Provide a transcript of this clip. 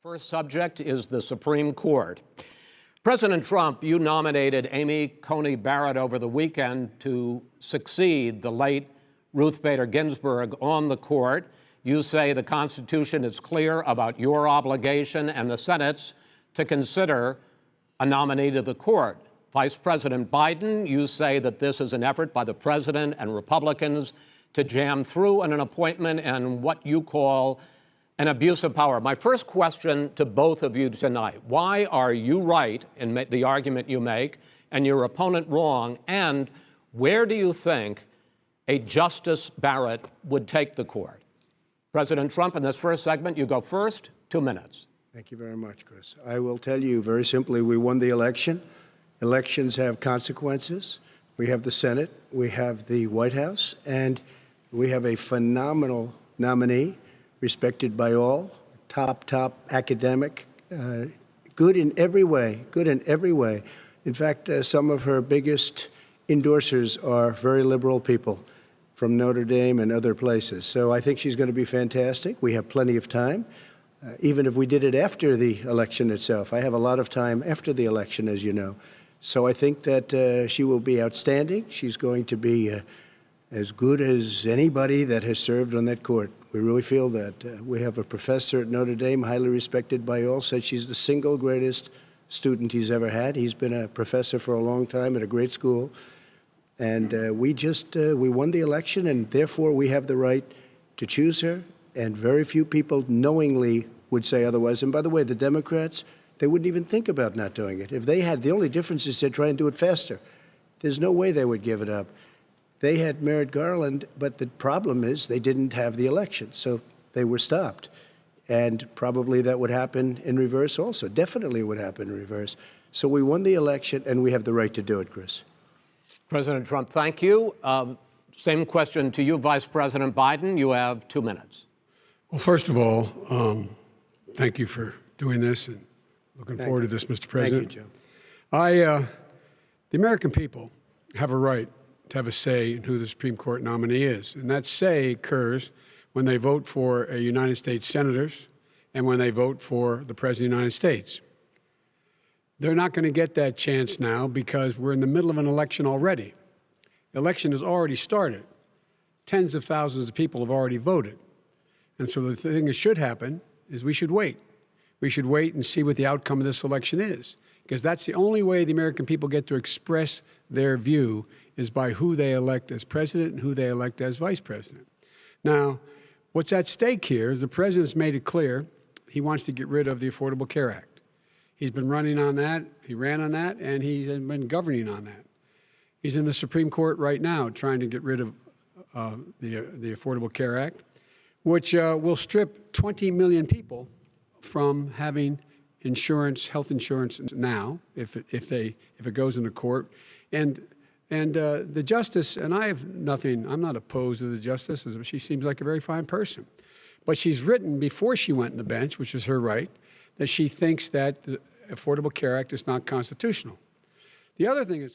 First subject is the Supreme Court. President Trump, you nominated Coney Barrett over the weekend to succeed the late Ruth Bader Ginsburg on the court. You say the Constitution is clear about your obligation and the Senate's to consider a nominee to the court. Vice President Biden, you say that this is an effort by the president and Republicans to jam through an appointment and what you call an abuse of power. My first question to both of you tonight: why are you right in the argument you make and your opponent wrong? And where do you think a Justice Barrett would take the court? President Trump, in this first segment, you go first, 2 minutes. Thank you very much, Chris. I will tell you very simply, we won the election. Elections have consequences. We have the Senate, we have the White House, and we have a phenomenal nominee, respected by all, top academic, good in every way, In fact, some of her biggest endorsers are very liberal people from Notre Dame and other places. So I think she's going to be fantastic. We have plenty of time, even if we did it after the election itself. I have a lot of time after the election, as you know. So I think that she will be outstanding. She's going to be as good as anybody that has served on that court. We really feel that. We have a professor at Notre Dame, highly respected by all, said she's the single greatest student he's ever had. He's been a professor for a long time at a great school. And we won the election, and therefore we have the right to choose her. And very few people knowingly would say otherwise. And by the way, the Democrats, they wouldn't even think about not doing it. If they had, the only difference is they'd try and do it faster. There's no way they would give it up. They had Merrick Garland, but the problem is they didn't have the election, so they were stopped. And probably that would happen in reverse also. Definitely would happen in reverse. So we won the election, and we have the right to do it, Chris. President Trump, thank you. Same question to you, Vice President Biden. You have 2 minutes. Well, first of all, thank you for doing this, and looking forward to this, Mr. President. Thank you, Joe. The American people have a right to have a say in who the Supreme Court nominee is. And that say occurs when they vote for United States senators and when they vote for the President of the United States. They're not going to get that chance now because we're in the middle of an election already. The election has already started. Tens of thousands of people have already voted. And so the thing that should happen is we should wait. We should wait and see what the outcome of this election is, because that's the only way the American people get to express their view is by who they elect as president and who they elect as vice president. Now, what's at stake here is the president's made it clear he wants to get rid of the Affordable Care Act. He's been running on that, he ran on that, and he's been governing on that. He's in the Supreme Court right now trying to get rid of the Affordable Care Act, which will strip 20 million people from having insurance, health insurance now, if it goes into court. And the justice, and I'm not opposed to the justice. She seems like a very fine person. But she's written before she went on the bench, which is her right, that she thinks that the Affordable Care Act is not constitutional. The other thing is,